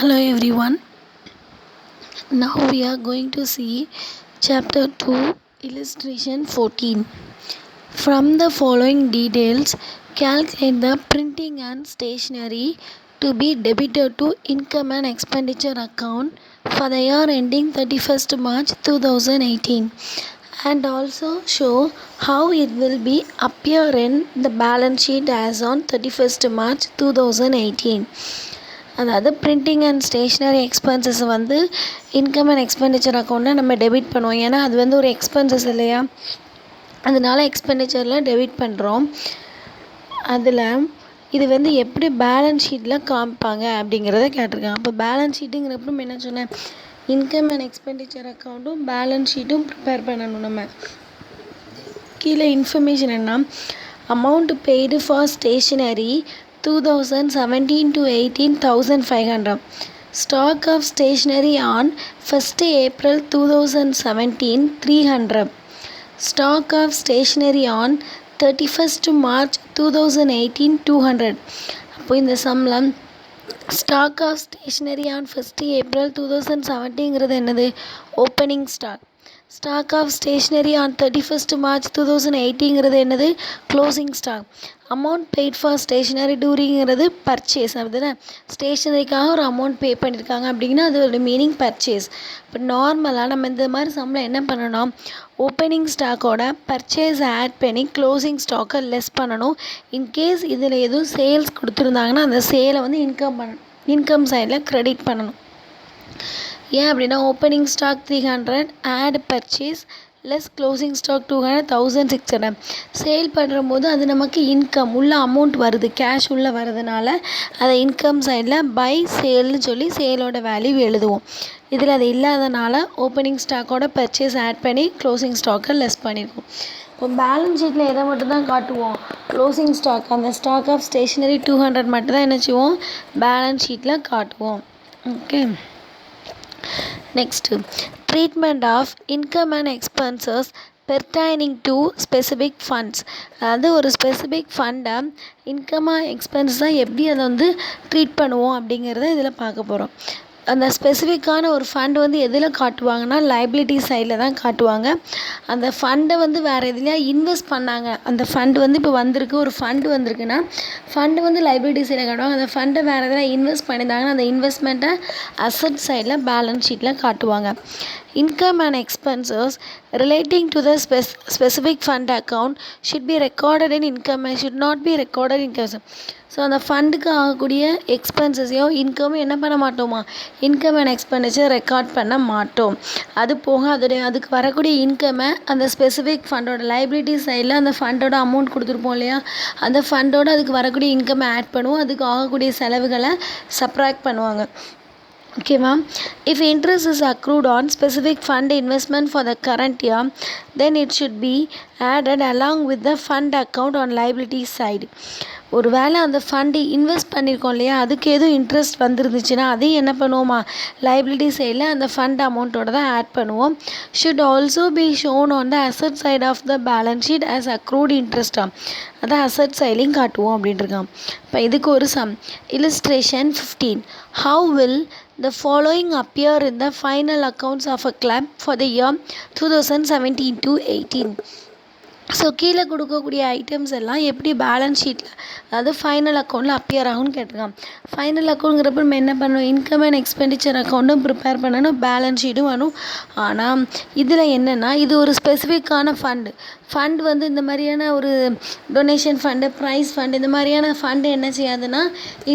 Hello everyone. Now we are going to see chapter 2 illustration 14. From the following details, calculate the printing and stationery to be debited to income and expenditure account for the year ending 31st March 2018 and also show how it will be appear in the balance sheet as on 31st March 2018. அதாவது printing and stationery expenses வந்து income and expenditure அக்கௌண்ட்டில் நம்ம debit பண்ணுவோம். ஏன்னா அது வந்து ஒரு expenses இல்லையா, அதனால எக்ஸ்பெண்டிச்சரில் டெபிட் பண்ணுறோம். அதில் இது வந்து எப்படி பேலன்ஸ் ஷீட்டில் காமிப்பாங்க அப்படிங்கிறத கேட்டிருக்காங்க. அப்போ பேலன்ஸ் ஷீட்டுங்கிறப்ப நம்ம என்ன சொன்னேன், இன்கம் அண்ட் எக்ஸ்பெண்டிச்சர் அக்கௌண்ட்டும் பேலன்ஸ் ஷீட்டும் ப்ரிப்பேர் பண்ணணும். நம்ம கீழே இன்ஃபர்மேஷன் என்ன, amount paid for stationery 2017 to 18 1500. Stock of stationery on 1st April 2017 300. Stock of stationery on 31st March 2018 200. அப்போ இந்த சம்மில் stock of stationery on 1st April 2017ங்கிறது என்னது, opening stock. Stock of stationery on 31st March 2018ங்கிறது என்னது, closing stock. Amount paid for stationery டூரிங்கிறது purchase. அப்படின்னா ஸ்டேஷ்னரிக்காக ஒரு அமௌண்ட் பே பண்ணியிருக்காங்க அப்படின்னா அதோட மீனிங் பர்ச்சேஸ். இப்போ நார்மலாக நம்ம இந்த மாதிரி சம்மில் என்ன பண்ணணும், ஓப்பனிங் ஸ்டாக்கோட பர்ச்சேஸ் ஆட் பண்ணி க்ளோசிங் ஸ்டாக்கை லெஸ் பண்ணணும். இன்கேஸ் இதில் எதுவும் சேல்ஸ் கொடுத்துருந்தாங்கன்னா அந்த சேலை வந்து இன்கம் சைடில் க்ரெடிட் பண்ணணும். ஏன் அப்படின்னா opening stock 300 add purchase less closing stock 200 1600. Sale பண்ணுறம்போது அது நமக்கு இன்கம் உள்ள அமௌண்ட் வருது, கேஷ் உள்ளே வரதுனால அதை இன்கம் சைடில் பை சேல்னு சொல்லி சேலோட வேல்யூ எழுதுவோம். இதில் அது இல்லாதனால ஓப்பனிங் ஸ்டாக்கோட பர்ச்சேஸ் ஆட் பண்ணி க்ளோசிங் ஸ்டாக்கை லெஸ் பண்ணியிருக்கோம். இப்போ பேலன்ஸ் ஷீட்டில் எதை மட்டும் தான் காட்டுவோம், க்ளோசிங் ஸ்டாக், அந்த ஸ்டாக் ஆஃப் ஸ்டேஷ்னரி 200 மட்டும் தான் என்ன செய்வோம், பேலன்ஸ் ஷீட்டில் காட்டுவோம். Okay, next treatment of income and expenses pertaining to specific funds. அதாவது ஒரு ஸ்பெசிஃபிக் ஃபண்டை இன்கமாக எக்ஸ்பென்சஸாக எப்படி அதை வந்து ட்ரீட் பண்ணுவோம் அப்படிங்கிறத இதில் பார்க்க போகிறோம். அந்த ஸ்பெசிஃபிக்கான ஒரு ஃபண்ட் வந்து எதில் காட்டுவாங்கன்னா லைபிலிட்டி சைடில் தான் காட்டுவாங்க. அந்த ஃபண்டை வந்து வேறு எதுலையா இன்வெஸ்ட் பண்ணாங்க, அந்த ஃபண்டு வந்து இப்போ வந்திருக்கு, ஒரு ஃபண்டு வந்திருக்குன்னா ஃபண்டு வந்து லைபிலிட்டி சைடில் காட்டுவாங்க. அந்த ஃபண்டை வேறு எதில் இன்வெஸ்ட் பண்ணியிருந்தாங்கன்னா அந்த இன்வெஸ்ட்மெண்ட்டை அசட் சைடில் பேலன்ஸ் ஷீட்டில் காட்டுவாங்க. Income and expenses relating to the specific fund account should be recorded in income and should not be recorded in income. So அந்த ஃபண்டுக்கு ஆகக்கூடிய எக்ஸ்பென்சஸையோ இன்கமும் என்ன பண்ண மாட்டோமா, இன்கம் அண்ட் எக்ஸ்பெண்டிச்சர் ரெக்கார்ட் பண்ண மாட்டோம். அது போக அதுக்கு வரக்கூடிய இன்கம்மை அந்த ஸ்பெசிஃபிக் ஃபண்டோட லைபிலிட்டி சைடில் அந்த ஃபண்டோட அமௌண்ட் கொடுத்துருப்போம் இல்லையா, அந்த ஃபண்டோட அதுக்கு வரக்கூடிய இன்கம்மை ஆட் பண்ணுவோம், அதுக்கு ஆகக்கூடிய செலவுகளை சப்ராக்ட் பண்ணுவாங்க. Okay ma'am, if interest is accrued on specific fund investment for the current year, then it should be added along with the fund account on liability side. ஒரு வேளை அந்த ஃபண்டு இன்வெஸ்ட் பண்ணியிருக்கோம் இல்லையா, அதுக்கு எதுவும் இன்ட்ரெஸ்ட் வந்துருந்துச்சுன்னா அதையும் என்ன பண்ணுவோமா, லைபிலிட்டி சைடில் அந்த ஃபண்ட் அமௌண்ட்டோட தான் ஆட் பண்ணுவோம். Should also be shown on the asset side of the balance sheet as accrued இன்ட்ரெஸ்ட்டாக, அதான் அசட் சைட்லையும் காட்டுவோம் அப்படின்ட்டுருக்கான். இப்போ இதுக்கு ஒரு sum, illustration 15. How will the following appear in the final accounts of a club for the year 2017 to 18? So கீழே கொடுக்கக்கூடிய ஐட்டம்ஸ் எல்லாம் எப்படி பேலன்ஸ் ஷீட்டில் அதாவது ஃபைனல் அக்கௌண்ட்டில் அப்பியர் ஆகும்னு கேட்டிருக்கான். ஃபைனல் அக்கௌண்ட்ங்கிறப்ப நம்ம என்ன பண்ணணும், இன்கம் அண்ட் எக்ஸ்பெண்டிச்சர் அக்கௌண்ட்டும் ப்ரிப்பேர் பண்ணணும், பேலன்ஸ் ஷீட்டும் வேணும். ஆனால் இதில் என்னென்னா இது ஒரு ஸ்பெசிஃபிக்கான ஃபண்டு வந்து இந்த மாதிரியான ஒரு டொனேஷன் ஃபண்டு, ப்ரைஸ் ஃபண்டு, இந்த மாதிரியான ஃபண்டு என்ன செய்யாதுன்னா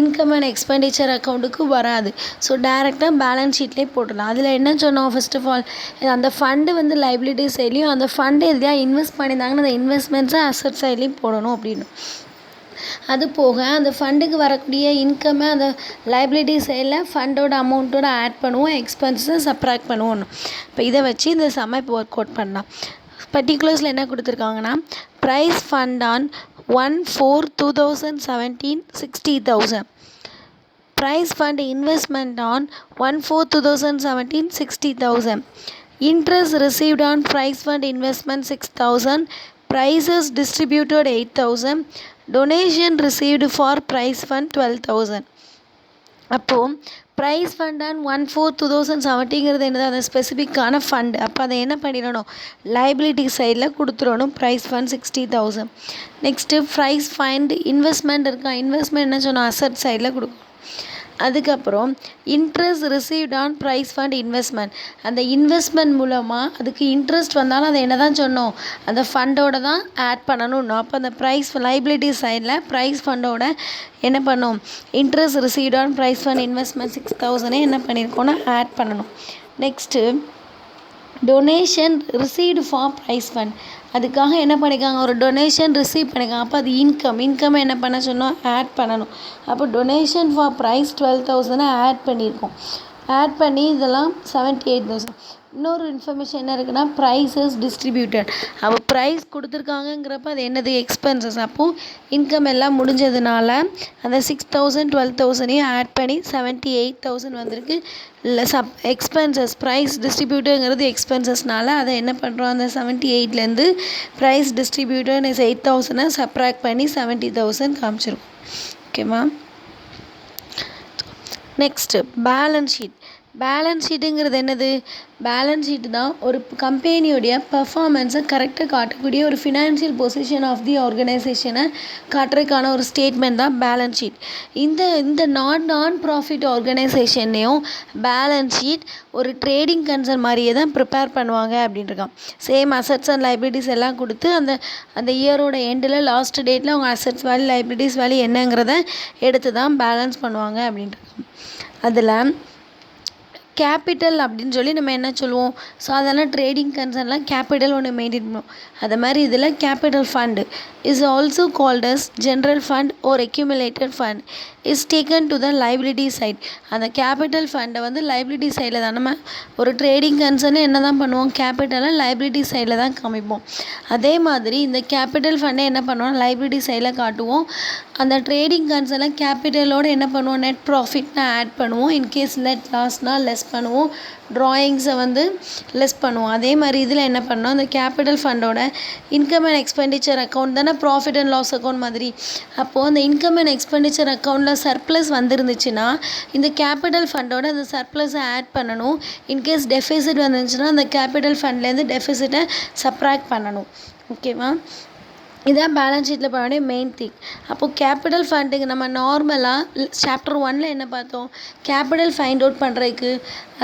இன்கம் அண்ட் எக்ஸ்பெண்டிச்சர் அக்கௌண்ட்டுக்கு வராது. ஸோ டேரெக்டாக பேலன்ஸ் ஷீட்லேயே போட்டுடலாம். அதில் என்ன சொன்னோம், ஃபர்ஸ்ட் ஆஃப் ஆல் அந்த ஃபண்டு வந்து லைபிலிட்டி சைட்லேயும் அந்த ஃபண்டு எதுலையா இன்வெஸ்ட் பண்ணியிருந்தாங்கன்னா அந்த இன்வெஸ்ட்மெண்ட்ஸை அசட் சைட்லேயும் போடணும் அப்படின்னு. அது போக அந்த ஃபண்டுக்கு வரக்கூடிய இன்கம்மை அந்த லைபிலிட்டி சைடில் ஃபண்டோட அமௌண்ட்டோட ஆட் பண்ணுவோம், எக்ஸ்பென்சஸை சப்ராக்ட் பண்ணுவோம். இப்போ இதை வச்சு இந்த சம்மை இப்போ ஒர்க் அவுட் பண்ணலாம். பர்டிகுலர்ஸில் என்ன கொடுத்துருக்காங்கன்னா, prize fund on 1/4/2017 60,000. Prize fund investment on 1/4/2017 60,000. Interest received on prize fund investment 6,000. Prizes distributed 8,000. Donation received for prize fund 12,000. அப்போது ப்ரைஸ் ஃபண்ட் ஆன் 1/4/2017 என்னது அது ஸ்பெசிஃபிக்கான ஃபண்டு. அப்போ அதை என்ன பண்ணிடணும், லைபிலிட்டி சைடில் கொடுத்துடணும். Prize fund 60,000. Next prize fund investment இருக்கா, இன்வெஸ்ட்மெண்ட் என்ன சொன்னோம், அசட் சைடில் கொடுக்கணும். அதுக்கப்புறம் interest received on prize fund investment, அந்த இன்வெஸ்ட்மெண்ட் மூலமாக அதுக்கு இன்ட்ரெஸ்ட் வந்தாலும் அதை என்ன தான் சொன்னோம், அந்த ஃபண்டோட தான் ஆட் பண்ணணும். அப்போ அந்த ப்ரைஸ் லைபிலிட்டி சைடில் ப்ரைஸ் ஃபண்டோட என்ன பண்ணோம், interest received on prize fund investment 6,000 என்ன பண்ணியிருக்கோன்னா ஆட் பண்ணணும். Next donation received for prize fund, அதுக்காக என்ன பண்ணிக்காங்க, ஒரு டொனேஷன் ரிசீவ் பண்ணிக்காங்க. அப்போ அது இன்கம் என்ன பண்ண சொன்னோம், ஆட் பண்ணணும். அப்போ டொனேஷன் ஃபார் ப்ரைஸ் 12,000 ஆட் பண்ணியிருக்கோம். ஆட் பண்ணி இதெல்லாம் 78,000. இன்னொரு இன்ஃபர்மேஷன் என்ன இருக்குன்னா, ப்ரைஸஸ் டிஸ்ட்ரிபியூட்டட். அப்போ ப்ரைஸ் கொடுத்துருக்காங்கங்கிறப்ப அது என்னது, எக்ஸ்பென்சஸ். அப்போது இன்கம் எல்லாம் முடிஞ்சதுனால அந்த 6,000 12,000 ஆட் பண்ணி 78,000 வந்திருக்கு. இல்லை எக்ஸ்பென்சஸ் ப்ரைஸ் டிஸ்ட்ரிபியூட்டருங்கிறது எக்ஸ்பென்சஸ்னால அதை என்ன பண்ணுறோம், அந்த 78லேருந்து ப்ரைஸ் டிஸ்ட்ரிபியூட்டர் 8,000 சப்ராக்ட் பண்ணி 70,000 காமிச்சிருக்கோம். ஓகேவா. Next balance sheet. பேலன்ஸ் ஷீட்டுங்கிறது என்னது, பேலன்ஸ் ஷீட்டு தான் ஒரு கம்பெனியோடைய பர்ஃபார்மன்ஸை கரெக்டாக காட்டக்கூடிய ஒரு ஃபினான்ஷியல் பொசிஷன் ஆஃப் தி ஆர்கனைசேஷனை காட்டுறதுக்கான ஒரு ஸ்டேட்மெண்ட் தான் பேலன்ஸ் ஷீட். இந்த நான் ப்ராஃபிட் ஆர்கனைசேஷன்லேயும் பேலன்ஸ் ஷீட் ஒரு ட்ரேடிங் கன்சர்ன் மாதிரியே தான் ப்ரிப்பேர் பண்ணுவாங்க அப்படின்ட்டுருக்கான். சேம் அசட்ஸ் அண்ட் லைபிலிட்டிஸ் எல்லாம் கொடுத்து அந்த இயரோட எண்டில் லாஸ்ட் டேட்டில் அவங்க அசட்ஸ் வேல்யூ லைபிலிட்டிஸ் வேல்யூ என்னங்கிறத எடுத்து தான் பேலன்ஸ் பண்ணுவாங்க அப்படின்ட்டு. அதில் கேபிட்டல் அப்படின்னு சொல்லி நம்ம என்ன சொல்லுவோம், சாதாரண ட்ரேடிங் கன்சர்ன்லாம் கேபிட்டல் ஒன்று மெயின்டைன் பண்ணுவோம். அது மாதிரி இதில் capital fund is also called as general fund or accumulated fund is taken to the liability side. அந்த கேபிட்டல் ஃபண்டை வந்து லைபிலிட்டி சைடில் தான் நம்ம ஒரு ட்ரேடிங் கன்சர்னு என்ன தான் பண்ணுவோம், கேபிட்டலை லைபிலிட்டி சைடில் தான் காமிப்போம். அதே மாதிரி இந்த கேபிட்டல் ஃபண்டை என்ன பண்ணுவோம், லைபிலிட்டி சைடில் காட்டுவோம். அந்த ட்ரேடிங் கன்சர்னில் கேபிட்டலோடு என்ன பண்ணுவோம், நெட் ப்ராஃபிட்னா ஆட் பண்ணுவோம். இன்கேஸ் நெட் லாஸ்னால் லெஸ் பண்ணுவோம். ட்ராயிங்ஸை வந்து லெஸ் பண்ணுவோம். அதே மாதிரி இதில் என்ன பண்ணோம், அந்த கேபிட்டல் ஃபண்டோட இன்கம் அண்ட் எக்ஸ்பெண்டிச்சர் அக்கௌண்ட் தானே ப்ராஃபிட் அண்ட் லாஸ் அக்கௌண்ட் மாதிரி. அப்போது அந்த இன்கம் அண்ட் எக்ஸ்பெண்டிச்சர் அக்கௌண்ட்டில் சர்ப்ளஸ் வந்துருந்துச்சுன்னா இந்த கேபிட்டல் ஃபண்டோட அந்த சர்ப்ளஸை ஆட் பண்ணணும். இன்கேஸ் டெஃபிசிட் வந்துருந்துச்சுன்னா அந்த கேபிட்டல் ஃபண்ட்லேருந்து டெஃபிசிட்டை சப்ராக்ட் பண்ணணும். ஓகேவா. இதான் பேலன்ஸ் ஷீட்டில் பண்ண வேண்டிய மெயின் திங். அப்போது கேபிட்டல் ஃபண்டுக்கு நம்ம நார்மலாக சாப்டர் 1 என்ன பார்த்தோம், கேபிட்டல் ஃபைண்ட் அவுட் பண்ணுறதுக்கு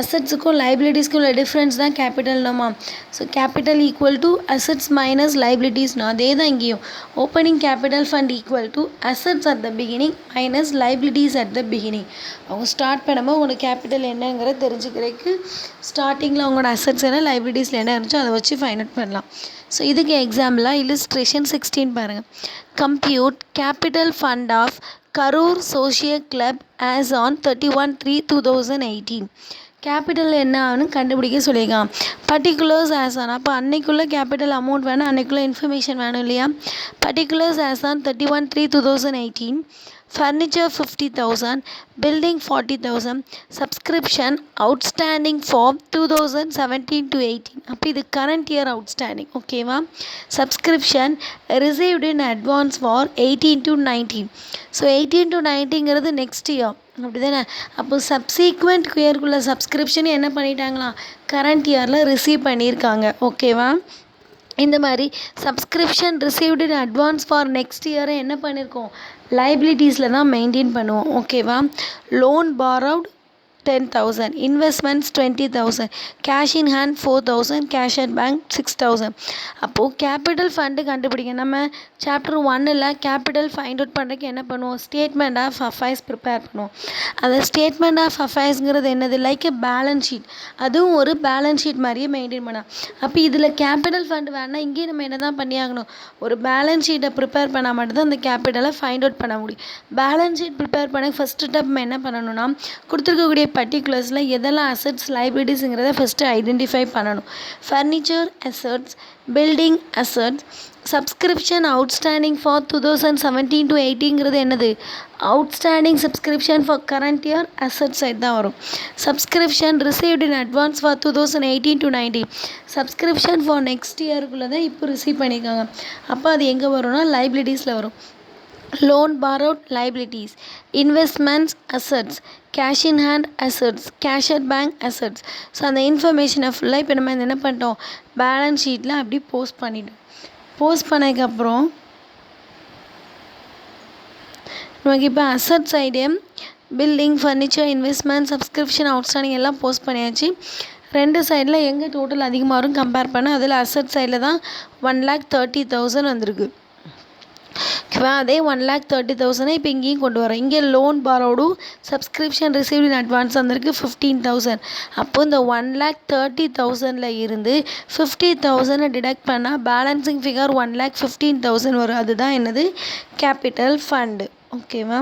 அசட்ஸுக்கும் லைபிலிட்டிஸ்க்கும் உள்ள டிஃப்ரென்ஸ் தான் கேபிட்டல்னாமா. So capital equal to assets minus லைபிலிட்டிஸ்னா அதே தான் இங்கேயும். Opening capital fund equal to assets at the beginning minus liabilities at the beginning. அவங்க ஸ்டார்ட் பண்ணும்போது உங்களோட கேபிட்டல் என்னங்கிறத தெரிஞ்சுக்கிறதுக்கு ஸ்டார்டிங்கில் அவங்களோட அசட்ஸ் என்ன லைபிலிட்டிஸில் என்ன இருந்துச்சோ அதை வச்சு ஃபைண்ட் அவுட் பண்ணலாம். ஸோ இதுக்கு எக்ஸாம்பிளாக illustration 16 பாருங்கள். Compute capital fund of Karur social club as on 31/3/2018. Capital என்ன ஆகுன்னு கண்டுபிடிக்க சொல்லியிருக்கான். பர்டிகுலர்ஸ் ஆஸ் ஆன், அப்போ அன்னைக்குள்ளே கேபிட்டல் அமௌண்ட் வேணும், அன்னைக்குள்ளே இன்ஃபர்மேஷன் வேணும் இல்லையா. Particulars as on 31/3/2018. Furniture 50,000, building 40,000, subscription outstanding for 2017 to 18. அப்போ இது current year outstanding. ஓகேவா. subscription received in advance for 18 to 19. So 18 to 19ங்கிறது நெக்ஸ்ட் இயர் அப்படி தானே. அப்போ சப்சீக்வெண்ட் இயர்க்குள்ள சப்ஸ்கிரிப்ஷன் என்ன பண்ணிட்டாங்களாம், கரண்ட் இயரில் ரிசீவ் பண்ணியிருக்காங்க. ஓகேவா. இந்த மாதிரி subscription received in advance for next இயரை என்ன பண்ணியிருக்கோம், லைபிலிட்டிஸில் தான் மெயின்டைன் பண்ணுவோம். ஓகேவா. Loan borrowed 10,000, investments 20,000, cash in hand 4,000, cash at bank 6,000. அப்போது கேபிட்டல் ஃபண்டு கண்டுபிடிக்க நம்ம சாப்டர் 1ல் கேபிட்டல் ஃபைண்ட் அவுட் பண்ணுறதுக்கு என்ன பண்ணுவோம், ஸ்டேட்மெண்ட் ஆஃப் அஃபைர்ஸ் ப்ரிப்பேர் பண்ணுவோம். அந்த ஸ்டேட்மெண்ட் ஆஃப் அஃபைர்ஸ்ங்கிறது என்னது, லைக் எ பேலன்ஸ் ஷீட். அதுவும் ஒரு பேலன்ஸ் ஷீட் மாதிரியே மெயின்டைன் பண்ணலாம். அப்போ இதில் கேபிட்டல் ஃபண்டு வேணால் இங்கேயும் நம்ம என்ன தான் பண்ணியாகணும், ஒரு பேலன்ஸ் ஷீட்டை ப்ரிப்பேர் பண்ணால் மட்டும்தான் அந்த கேபிட்டலை ஃபைண்ட் அவுட் பண்ண முடியும். பேலன்ஸ் ஷீட் ப்ரிப்பேர் பண்ண ஃபஸ்ட்டு ஸ்டெப் நம்ம என்ன பண்ணணும்னா, கொடுத்துருக்கக்கூடிய பர்டிகுலர்ஸில் எதெல்லாம் அசட்ஸ் லைபிலிட்டிஸுங்கிறத ஃபஸ்ட்டு ஐடென்டிஃபை பண்ணணும். Furniture assets, building assets, subscription outstanding for 2017 to 18ங்கிறது என்னது, outstanding subscription for current year asset side தான் வரும். Subscription received in advance for 2018 to 19, subscription for next இயருக்குள்ளே தான் இப்போ ரிசீவ் பண்ணியிருக்காங்க. அப்போ அது எங்கே வரும்னா லைபிலிட்டிஸில் வரும். loan borrowed liabilities, investments assets, cash in hand assets, cash at bank assets. So அந்த இன்ஃபர்மேஷனை ஃபுல்லாக இப்போ நம்ம என்ன பண்ணிட்டோம், பேலன்ஸ் ஷீட்டில் அப்படி போஸ்ட் பண்ணிட்டோம். போஸ்ட் பண்ணதுக்கப்புறம் நமக்கு இப்போ asset side building, furniture, investment, subscription, outstanding எல்லாம் போஸ்ட் பண்ணியாச்சு. ரெண்டு சைடில் எங்கே டோட்டல் அதிகமாக வரும் கம்பேர் பண்ண, அதில் அசட் சைடில் தான் 1,30,000 வந்திருக்கு. ஓகேவா, அதே 1,30,000 இப்போ இங்கேயும் கொண்டு வரோம். இங்கே லோன் பாரோடும் சப்ஸ்கிரிப்ஷன் ரிசீவ்ட் இன் அட்வான்ஸ் வந்திருக்கு 15,000. அப்போ இந்த 1,30,000 இருந்து 50,000 டிடக்ட் பண்ணால் பேலன்சிங் ஃபிகர் 1,15,000 வரும். அதுதான் என்னது, கேபிட்டல் ஃபண்டு. ஓகேவா.